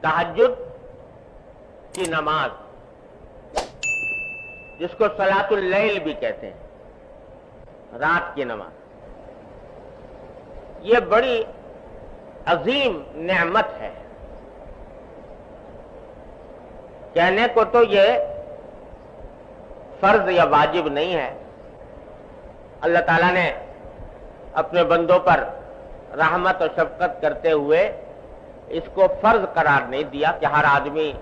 تہجد کی نماز، جس کو صلاۃ اللیل بھی کہتے ہیں، رات کی نماز، یہ بڑی عظیم نعمت ہے۔ کہنے کو تو یہ فرض یا واجب نہیں ہے، اللہ تعالیٰ نے اپنے بندوں پر رحمت اور شفقت کرتے ہوئے اس کو فرض قرار نہیں دیا کہ ہر آدمی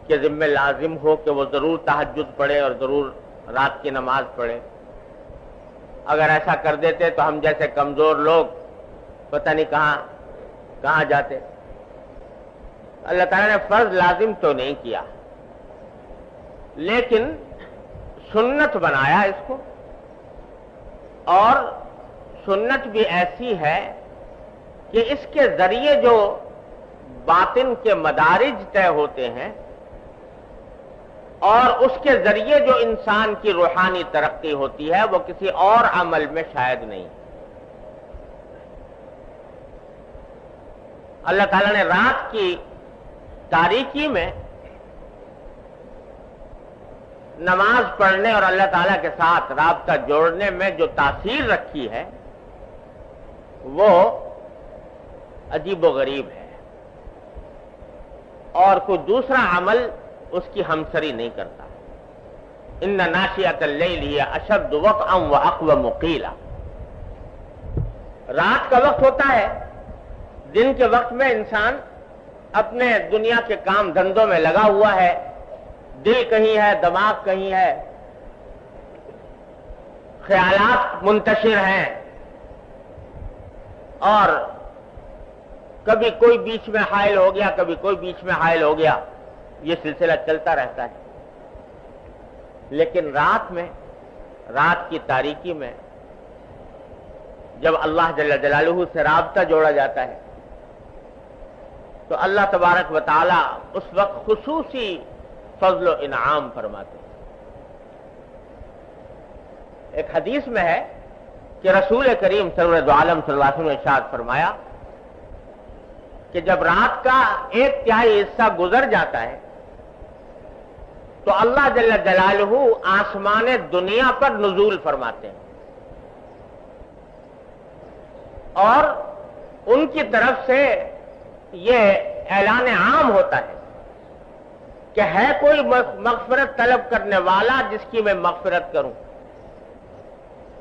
کے ذمہ لازم ہو کہ وہ ضرور تہجد پڑھے اور ضرور رات کی نماز پڑھے۔ اگر ایسا کر دیتے تو ہم جیسے کمزور لوگ پتہ نہیں کہاں جاتے۔ اللہ تعالیٰ نے فرض لازم تو نہیں کیا، لیکن سنت بنایا اس کو، اور سنت بھی ایسی ہے کہ اس کے ذریعے جو باطن کے مدارج طے ہوتے ہیں اور اس کے ذریعے جو انسان کی روحانی ترقی ہوتی ہے وہ کسی اور عمل میں شاید نہیں۔ اللہ تعالیٰ نے رات کی تاریکی میں نماز پڑھنے اور اللہ تعالیٰ کے ساتھ رابطہ جوڑنے میں جو تاثیر رکھی ہے وہ عجیب و غریب ہے، اور کوئی دوسرا عمل اس کی ہمسری نہیں کرتا۔ ان ناشئۃ اللیل ہی اشد وطئا واقوم قیلا۔ رات کا وقت ہوتا ہے، دن کے وقت میں انسان اپنے دنیا کے کام دھندوں میں لگا ہوا ہے، دل کہیں ہے، دماغ کہیں ہے، خیالات منتشر ہیں، اور کبھی کوئی بیچ میں حائل ہو گیا، کبھی کوئی بیچ میں حائل ہو گیا، یہ سلسلہ چلتا رہتا ہے۔ لیکن رات میں، رات کی تاریکی میں جب اللہ جل جلالہ سے رابطہ جوڑا جاتا ہے تو اللہ تبارک و تعالی اس وقت خصوصی فضل و انعام فرماتے ہیں۔ ایک حدیث میں ہے کہ رسول کریم سرور دو عالم صلی اللہ علیہ وسلم نے ارشاد فرمایا کہ جب رات کا 1/3 حصہ گزر جاتا ہے تو اللہ جل جلالہ آسمان دنیا پر نزول فرماتے ہیں، اور ان کی طرف سے یہ اعلان عام ہوتا ہے کہ ہے کوئی مغفرت طلب کرنے والا جس کی میں مغفرت کروں،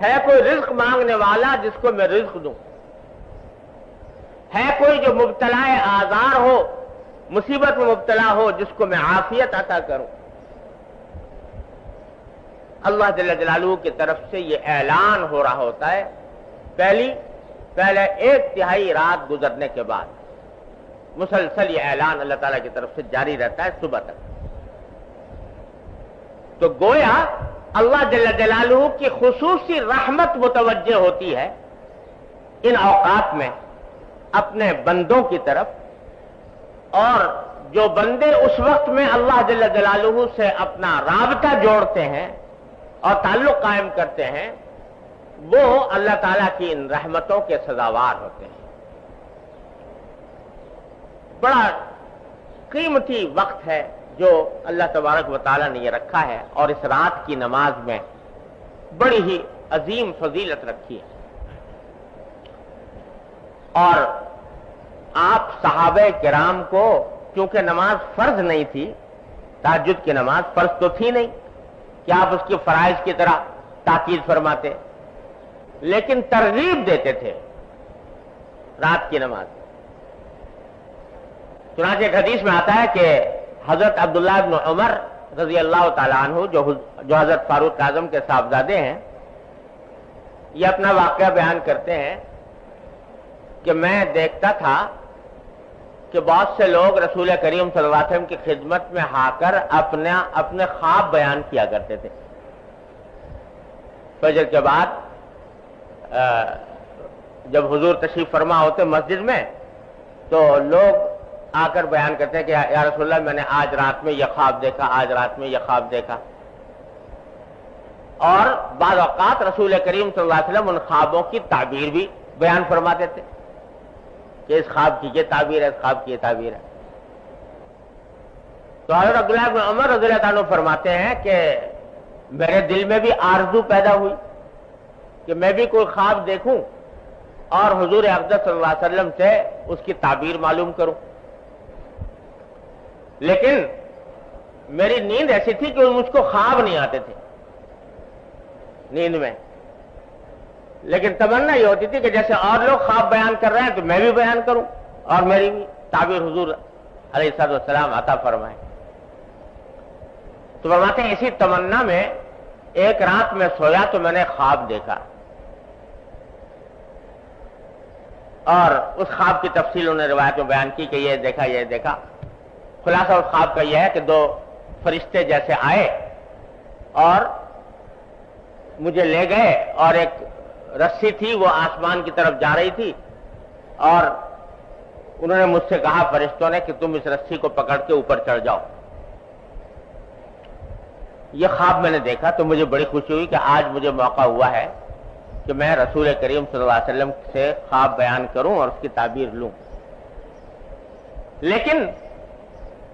ہے کوئی رزق مانگنے والا جس کو میں رزق دوں، ہے کوئی جو مبتلا آزار ہو، مصیبت میں مبتلا ہو، جس کو میں عافیت عطا کروں۔ اللہ جل جلالہ کی طرف سے یہ اعلان ہو رہا ہوتا ہے پہلے 1/3 رات گزرنے کے بعد، مسلسل یہ اعلان اللہ تعالیٰ کی طرف سے جاری رہتا ہے صبح تک۔ تو گویا اللہ جل جلالہ کی خصوصی رحمت متوجہ ہوتی ہے ان اوقات میں اپنے بندوں کی طرف، اور جو بندے اس وقت میں اللہ جل جلالہ سے اپنا رابطہ جوڑتے ہیں اور تعلق قائم کرتے ہیں وہ اللہ تعالیٰ کی ان رحمتوں کے سزاوار ہوتے ہیں۔ بڑا قیمتی وقت ہے جو اللہ تبارک و تعالیٰ نے یہ رکھا ہے، اور اس رات کی نماز میں بڑی ہی عظیم فضیلت رکھی ہے۔ اور آپ صحابہ کرام کو کیونکہ نماز فرض نہیں تھی، تہجد کی نماز فرض تو تھی نہیں کہ آپ اس کی فرائض کی طرح تاکید فرماتے، لیکن ترغیب دیتے تھے رات کی نماز۔ چنانچہ ایک حدیث میں آتا ہے کہ حضرت عبداللہ بن عمر رضی اللہ تعالیٰ عنہ جو حضرت فاروق اعظم کے صاحبزادے ہیں، یہ اپنا واقعہ بیان کرتے ہیں کہ میں دیکھتا تھا کہ بہت سے لوگ رسول کریم صلی اللہ علیہ وسلم کی خدمت میں آ کر اپنے خواب بیان کیا کرتے تھے۔ فجر کے بعد جب حضور تشریف فرما ہوتے مسجد میں تو لوگ آ کر بیان کرتے ہیں کہ یا رسول اللہ میں نے آج رات میں یہ خواب دیکھا، آج رات میں یہ خواب دیکھا۔ اور بعض اوقات رسول کریم صلی اللہ علیہ وسلم ان خوابوں کی تعبیر بھی بیان فرماتے تھے کہ اس خواب کی یہ تعبیر ہے، اس خواب کی یہ تعبیر ہے۔ تو حضرت عبداللہ بن عمر رضی اللہ عنہ فرماتے ہیں کہ میرے دل میں بھی آرزو پیدا ہوئی کہ میں بھی کوئی خواب دیکھوں اور حضور اقدس صلی اللہ علیہ وسلم سے اس کی تعبیر معلوم کروں، لیکن میری نیند ایسی تھی کہ مجھ کو خواب نہیں آتے تھے نیند میں، لیکن تمنا یہ ہوتی تھی کہ جیسے اور لوگ خواب بیان کر رہے ہیں تو میں بھی بیان کروں اور میری بھی تعبیر حضور علیہ السلام عطا فرمائے۔ تو فرماتے ہیں اسی تمنا میں ایک رات میں سویا تو میں نے خواب دیکھا، اور اس خواب کی تفصیل انہوں نے روایت میں بیان کی کہ یہ دیکھا۔ خلاصہ اس خواب کا یہ ہے کہ دو فرشتے جیسے آئے اور مجھے لے گئے، اور ایک رسی تھی وہ آسمان کی طرف جا رہی تھی، اور انہوں نے مجھ سے کہا فرشتوں نے کہ تم اس رسی کو پکڑ کے اوپر چڑھ جاؤ۔ یہ خواب میں نے دیکھا تو مجھے بڑی خوشی ہوئی کہ آج مجھے موقع ہوا ہے کہ میں رسول کریم صلی اللہ علیہ وسلم سے خواب بیان کروں اور اس کی تعبیر لوں، لیکن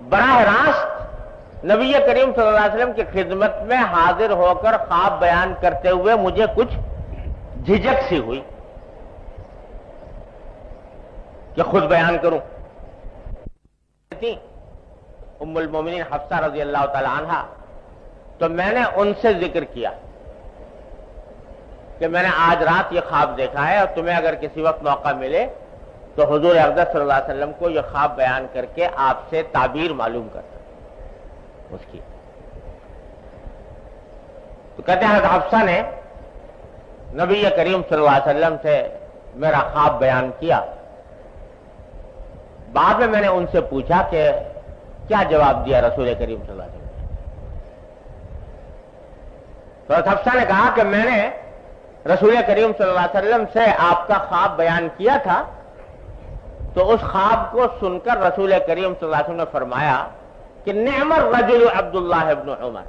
براہ راست نبی کریم صلی اللہ علیہ وسلم کی خدمت میں حاضر ہو کر خواب بیان کرتے ہوئے مجھے کچھ جھجک سی ہوئی کہ خود بیان کروں۔ ام المومنین حفصہ رضی اللہ تعالی عنہا، تو میں نے ان سے ذکر کیا کہ میں نے آج رات یہ خواب دیکھا ہے، اور تمہیں اگر کسی وقت موقع ملے تو حضور اقدس صلی اللہ علیہ وسلم کو یہ خواب بیان کر کے آپ سے تعبیر معلوم کرتا اس کی۔ تو کہتے ہیں حضرت حفصہ نے نبی کریم صلی اللہ علیہ وسلم سے میرا خواب بیان کیا۔ بعد میں نے ان سے پوچھا کہ کیا جواب دیا رسول کریم صلی اللہ علیہ وسلم؟ تو حضرت حفصہ نے کہا کہ میں نے رسول کریم صلی اللہ علیہ وسلم سے آپ کا خواب بیان کیا تھا، تو اس خواب کو سن کر رسول کریم صلی اللہ علیہ وسلم نے فرمایا کہ نعم الرجل عبداللہ ابن عمر۔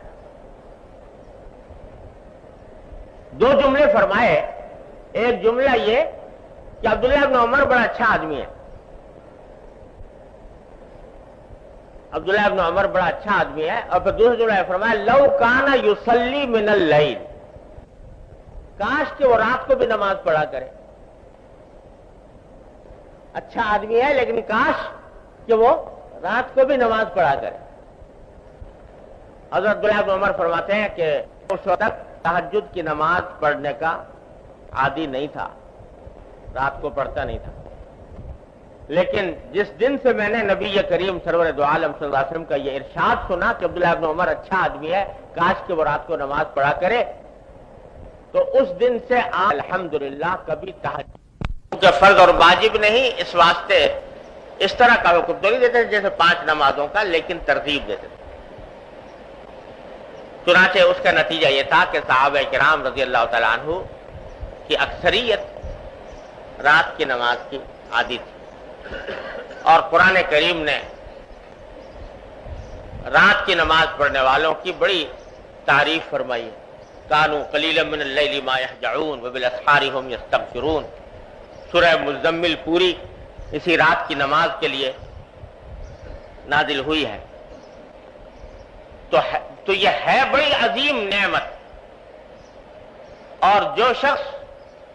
دو جملے فرمائے، ایک جملہ یہ کہ عبداللہ ابن عمر بڑا اچھا آدمی ہے، عبداللہ ابن عمر بڑا اچھا آدمی ہے، اور پھر دوسرا جملہ فرمایا لو کان یصلی من اللیل، کاش کہ وہ رات کو بھی نماز پڑھا کرے۔ اچھا آدمی ہے لیکن کاش کہ وہ رات کو بھی نماز پڑھا کرے۔ حضرت عبداللہ ابن عمر فرماتے ہیں کہ اس وقت تہجد کی نماز پڑھنے کا عادی نہیں تھا، رات کو پڑھتا نہیں تھا، لیکن جس دن سے میں نے نبی کریم سرور دو عالم صلی اللہ علیہ وسلم کا یہ ارشاد سنا کہ عبداللہ ابن عمر اچھا آدمی ہے، کاش کہ وہ رات کو نماز پڑھا کرے، تو اس دن سے الحمدللہ کبھی تہجد کہ فرض اور واجب نہیں، اس واسطے اس طرح کا حکم تو نہیں دیتے جیسے 5 نمازوں کا، لیکن ترتیب دیتے تھے۔ چنانچہ اس کا نتیجہ یہ تھا کہ صحابہ کرام رضی اللہ تعالیٰ عنہ کی اکثریت رات کی نماز کی عادی تھی، اور قرآن کریم نے رات کی نماز پڑھنے والوں کی بڑی تعریف فرمائی ہے۔ کانوا قلیلا من اللیل ما یہجعون وبالاسحار هم یستغفرون۔ سورہ مزمل پوری اسی رات کی نماز کے لیے نازل ہوئی ہے۔ تو یہ ہے بڑی عظیم نعمت، اور جو شخص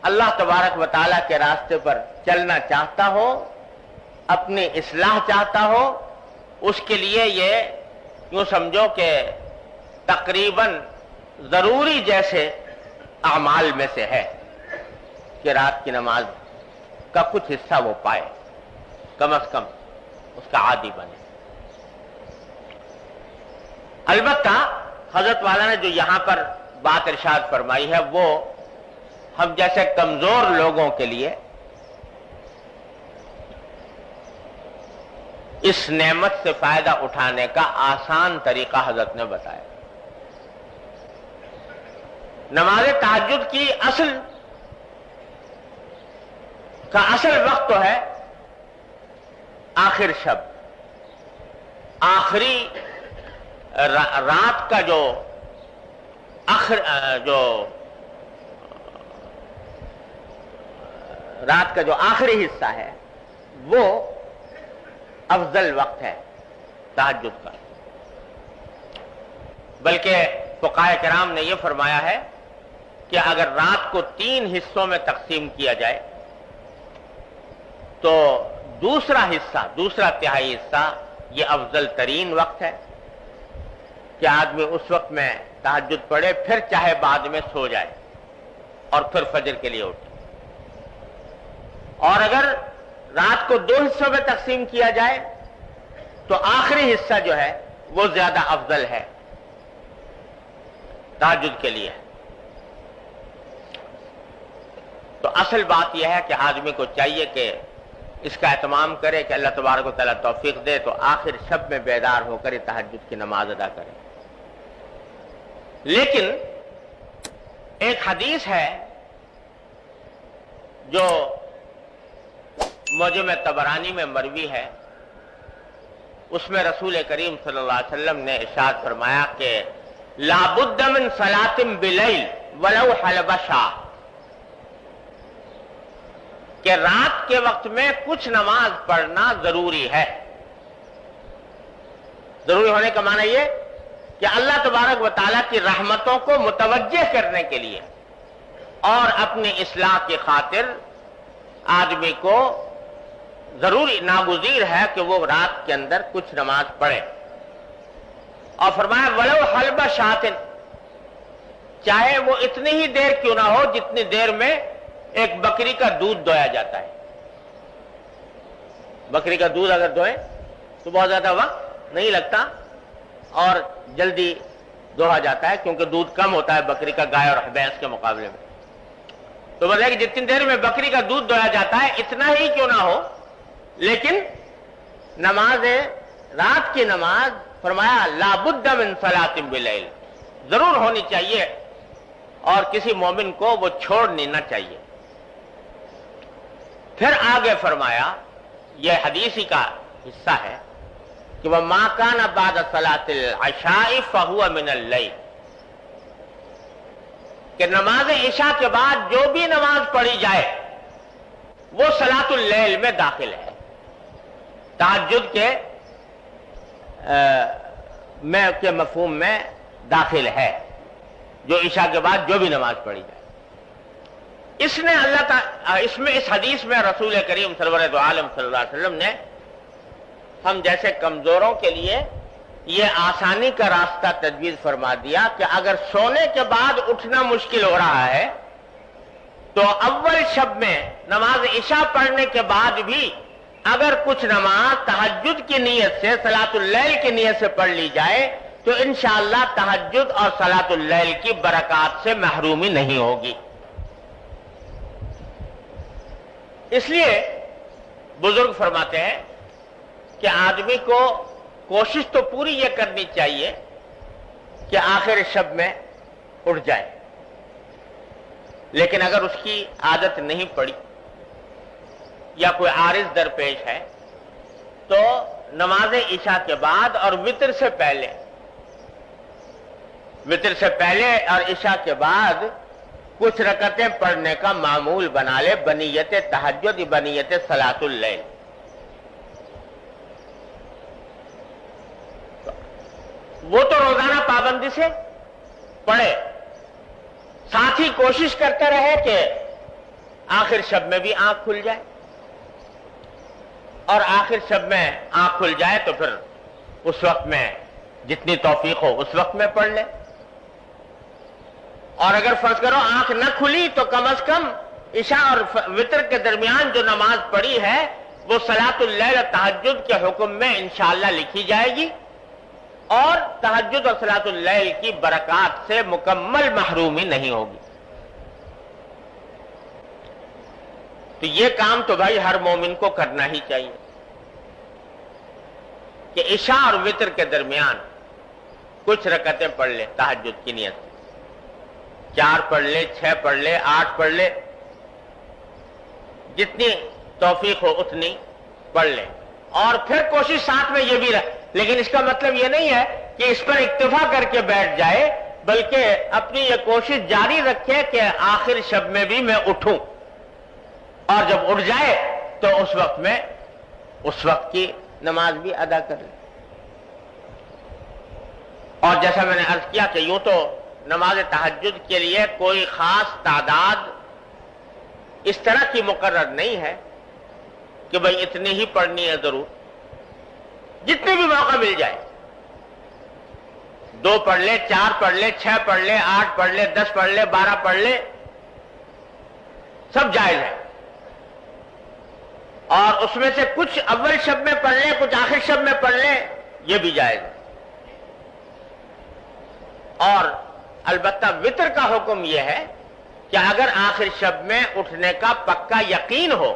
اللہ تبارک و تعالیٰ کے راستے پر چلنا چاہتا ہو، اپنی اصلاح چاہتا ہو، اس کے لیے یہ یوں سمجھو کہ تقریباً ضروری جیسے اعمال میں سے ہے کہ رات کی نماز کا کچھ حصہ وہ پائے، کم از کم اس کا عادی بنے۔ البتہ حضرت والا نے جو یہاں پر بات ارشاد فرمائی ہے وہ ہم جیسے کمزور لوگوں کے لیے اس نعمت سے فائدہ اٹھانے کا آسان طریقہ حضرت نے بتایا۔ نماز تہجد کی اصل وقت تو ہے آخر شب، آخری رات کا جو رات کا جو آخری حصہ ہے وہ افضل وقت ہے تہجد کا، بلکہ فقہاء کرام نے یہ فرمایا ہے کہ اگر رات کو 3 حصوں میں تقسیم کیا جائے تو دوسرا تہائی حصہ یہ افضل ترین وقت ہے کہ آدمی اس وقت میں تہجد پڑھے، پھر چاہے بعد میں سو جائے اور پھر فجر کے لیے اٹھے۔ اور اگر رات کو 2 حصوں میں تقسیم کیا جائے تو آخری حصہ جو ہے وہ زیادہ افضل ہے تہجد کے لیے۔ تو اصل بات یہ ہے کہ آدمی کو چاہیے کہ اس کا اہتمام کرے کہ اللہ تبارک و تعالیٰ توفیق دے تو آخر شب میں بیدار ہو کر تہجد کی نماز ادا کرے۔ لیکن ایک حدیث ہے جو معجم طبرانی میں مروی ہے، اس میں رسول کریم صلی اللہ علیہ وسلم نے ارشاد فرمایا کہ لا بد من صلاۃ بلیل ولو حلب شاہ، کہ رات کے وقت میں کچھ نماز پڑھنا ضروری ہے۔ ضروری ہونے کا معنی یہ کہ اللہ تبارک و تعالیٰ کی رحمتوں کو متوجہ کرنے کے لیے اور اپنی اصلاح کی خاطر آدمی کو ضروری ناگزیر ہے کہ وہ رات کے اندر کچھ نماز پڑھے۔ اور فرمایا ولو حلب شاتن، چاہے وہ اتنی ہی دیر کیوں نہ ہو جتنی دیر میں ایک بکری کا دودھ دویا جاتا ہے۔ بکری کا دودھ اگر دوئیں تو بہت زیادہ وقت نہیں لگتا اور جلدی دوہا جاتا ہے، کیونکہ دودھ کم ہوتا ہے بکری کا گائے اور بھینس کے مقابلے میں۔ تو بتائیں کہ جتنی دیر میں بکری کا دودھ دویا جاتا ہے اتنا ہی کیوں نہ ہو، لیکن نماز رات کی نماز فرمایا لا بد من صلاۃ بلیل، ضرور ہونی چاہیے اور کسی مومن کو وہ چھوڑنی نہ چاہیے۔ پھر آگے فرمایا، یہ حدیثی کا حصہ ہے کہ وَمَا كَانَ بَعْدَ صَلَاةِ الْعَشَاءِ فَهُوَ مِنَ اللَّيْلِ، کہ نماز عشاء کے بعد جو بھی نماز پڑھی جائے وہ صلاۃ اللیل میں داخل ہے، تہجد کے مفہوم میں داخل ہے، جو عشاء کے بعد جو بھی نماز پڑھی جائے۔ اس حدیث میں رسول کریم سرور دو عالم صلی اللہ علیہ وسلم نے ہم جیسے کمزوروں کے لیے یہ آسانی کا راستہ تجویز فرما دیا کہ اگر سونے کے بعد اٹھنا مشکل ہو رہا ہے تو اول شب میں نماز عشاء پڑھنے کے بعد بھی اگر کچھ نماز تہجد کی نیت سے صلاۃ اللیل کی نیت سے پڑھ لی جائے تو انشاءاللہ تہجد اور صلاۃ اللیل کی برکات سے محرومی نہیں ہوگی۔ اس لیے بزرگ فرماتے ہیں کہ آدمی کو کوشش تو پوری یہ کرنی چاہیے کہ آخر شب میں اٹھ جائے، لیکن اگر اس کی عادت نہیں پڑی یا کوئی عارض درپیش ہے تو نماز عشاء کے بعد اور وتر سے پہلے اور عشاء کے بعد کچھ رکعتیں پڑھنے کا معمول بنا لے بنیت تہجد بنیت صلاۃ اللیل۔ وہ تو روزانہ پابندی سے پڑھے، ساتھ ہی کوشش کرتے رہے کہ آخر شب میں بھی آنکھ کھل جائے، اور آخر شب میں آنکھ کھل جائے تو پھر اس وقت میں جتنی توفیق ہو اس وقت میں پڑھ لے، اور اگر فرض کرو آنکھ نہ کھلی تو کم از کم عشاء اور وتر کے درمیان جو نماز پڑھی ہے وہ صلاۃ اللیل تہجد کے حکم میں انشاءاللہ لکھی جائے گی اور تہجد اور صلاۃ اللیل کی برکات سے مکمل محرومی نہیں ہوگی۔ تو یہ کام تو بھائی ہر مومن کو کرنا ہی چاہیے کہ عشاء اور وتر کے درمیان کچھ رکعتیں پڑھ لے تہجد کی نیت سے، 4 پڑھ لے، 6 پڑھ لے، 8 پڑھ لے، جتنی توفیق ہو اتنی پڑھ لے، اور پھر کوشش ساتھ میں یہ بھی رہے، لیکن اس کا مطلب یہ نہیں ہے کہ اس پر اکتفا کر کے بیٹھ جائے، بلکہ اپنی یہ کوشش جاری رکھے کہ آخر شب میں بھی میں اٹھوں، اور جب اٹھ جائے تو اس وقت کی نماز بھی ادا کر لے۔ اور جیسا میں نے عرض کیا کہ یوں تو نماز تہجد کے لیے کوئی خاص تعداد اس طرح کی مقرر نہیں ہے کہ بھئی اتنی ہی پڑھنی ہے ضرور، جتنے بھی موقع مل جائے، 2 پڑھ لے، 4 پڑھ لے، 6 پڑھ لے، 8 پڑھ لے، 10 پڑھ لے، 12 پڑھ لے، سب جائز ہے۔ اور اس میں سے کچھ اول شب میں پڑھ لیں، کچھ آخر شب میں پڑھ لیں، یہ بھی جائز ہے۔ اور البتہ وتر کا حکم یہ ہے کہ اگر آخر شب میں اٹھنے کا پکا یقین ہو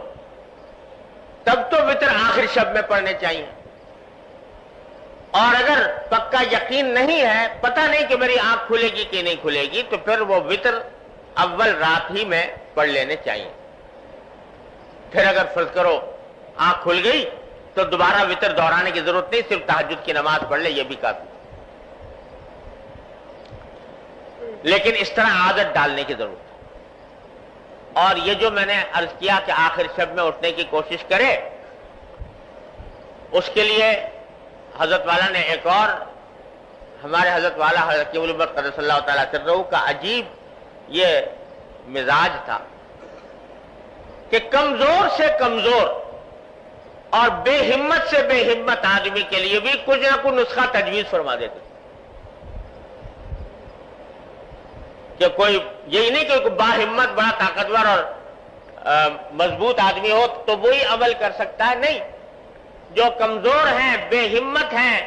تب تو وتر آخر شب میں پڑھنے چاہیے، اور اگر پکا یقین نہیں ہے، پتہ نہیں کہ میری آنکھ کھلے گی کہ نہیں کھلے گی، تو پھر وہ وتر اول رات ہی میں پڑھ لینے چاہیے۔ پھر اگر فرض کرو آنکھ کھل گئی تو دوبارہ وتر دہرانے کی ضرورت نہیں، صرف تہجد کی نماز پڑھ لے، یہ بھی کافی۔ لیکن اس طرح عادت ڈالنے کی ضرورت ہے۔ اور یہ جو میں نے عرض کیا کہ آخر شب میں اٹھنے کی کوشش کرے، اس کے لیے حضرت والا نے ایک اور، ہمارے حضرت والا حضرت قیوم الامت قدس اللہ تعالیٰ سرہ کا عجیب یہ مزاج تھا کہ کمزور سے کمزور اور بے ہمت سے بے ہمت آدمی کے لیے بھی کچھ نہ کچھ نسخہ تجویز فرما دیتے تھے، کہ کوئی یہی نہیں کہ کوئی باہمت بڑا طاقتور اور مضبوط آدمی ہو تو وہی عمل کر سکتا ہے، نہیں، جو کمزور ہیں، بے ہمت ہیں،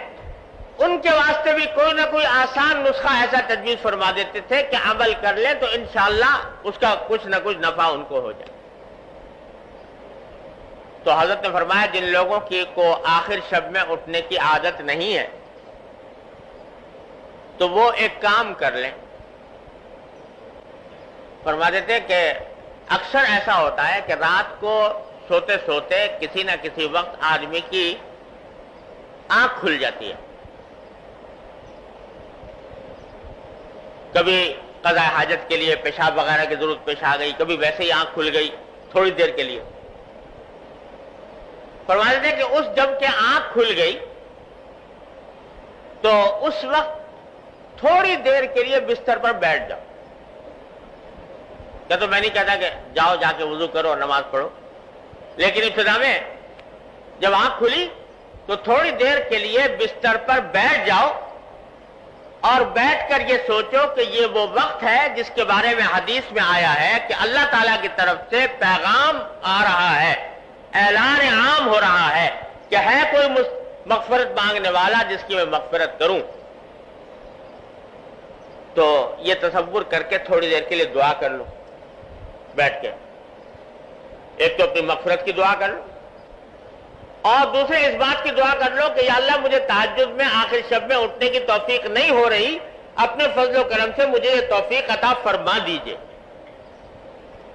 ان کے واسطے بھی کوئی نہ کوئی آسان نسخہ ایسا تجویز فرما دیتے تھے کہ عمل کر لیں تو انشاءاللہ اس کا کچھ نہ کچھ نفع ان کو ہو جائے۔ تو حضرت نے فرمایا جن لوگوں کو آخر شب میں اٹھنے کی عادت نہیں ہے تو وہ ایک کام کر لیں۔ فرما دیتے کہ اکثر ایسا ہوتا ہے کہ رات کو سوتے سوتے کسی نہ کسی وقت آدمی کی آنکھ کھل جاتی ہے، کبھی قضاء حاجت کے لیے پیشاب وغیرہ کی ضرورت پیش آ گئی، کبھی ویسے ہی آنکھ کھل گئی تھوڑی دیر کے لیے۔ فرما دیتے کہ اس جب کہ آنکھ کھل گئی تو اس وقت تھوڑی دیر کے لیے بستر پر بیٹھ جاؤ۔ کیا تو میں نہیں کہتا کہ جاؤ جا کے وضو کرو اور نماز پڑھو، لیکن ابتدا میں جب آنکھ کھلی تو تھوڑی دیر کے لیے بستر پر بیٹھ جاؤ اور بیٹھ کر یہ سوچو کہ یہ وہ وقت ہے جس کے بارے میں حدیث میں آیا ہے کہ اللہ تعالیٰ کی طرف سے پیغام آ رہا ہے، اعلان عام ہو رہا ہے کہ ہے کوئی مغفرت مانگنے والا جس کی میں مغفرت کروں۔ تو یہ تصور کر کے تھوڑی دیر کے لیے دعا کر لو بیٹھ کے، ایک تو اپنی مغفرت کی دعا کر لو اور دوسرے اس بات کی دعا کر لو کہ یا اللہ مجھے تہجد میں آخر شب میں اٹھنے کی توفیق نہیں ہو رہی، اپنے فضل و کرم سے مجھے یہ توفیق عطا فرما دیجئے۔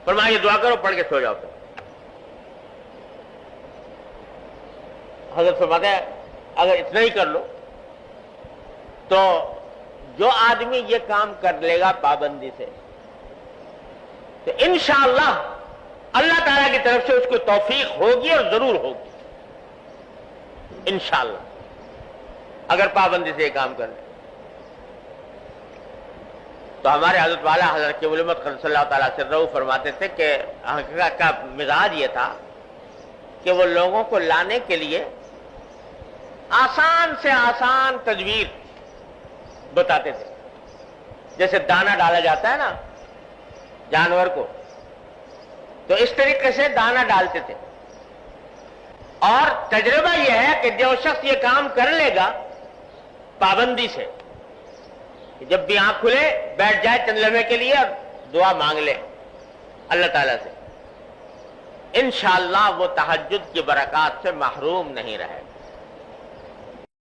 فرمایا یہ دعا کرو، پڑھ کے سو جاؤ۔ حضرت فرماتے ہیں اگر اتنا ہی کر لو تو جو آدمی یہ کام کر لے گا پابندی سے تو انشاءاللہ اللہ تعالیٰ کی طرف سے اس کو توفیق ہوگی اور ضرور ہوگی انشاءاللہ، اگر پابندی سے یہ کام کر لے۔ تو ہمارے حضرت والا حضرت قیوم الامت قدس اللہ تعالیٰ سرہ فرماتے تھے کہ حقیقت کا مزاج یہ تھا کہ وہ لوگوں کو لانے کے لیے آسان سے آسان تدبیر بتاتے تھے، جیسے دانہ ڈالا جاتا ہے نا جانور کو، تو اس طریقے سے دانہ ڈالتے تھے۔ اور تجربہ یہ ہے کہ جو شخص یہ کام کر لے گا پابندی سے، جب بھی آنکھ کھلے بیٹھ جائے چند لمحے کے لیے اور دعا مانگ لے اللہ تعالیٰ سے، انشاءاللہ وہ تہجد کی برکات سے محروم نہیں رہے گا۔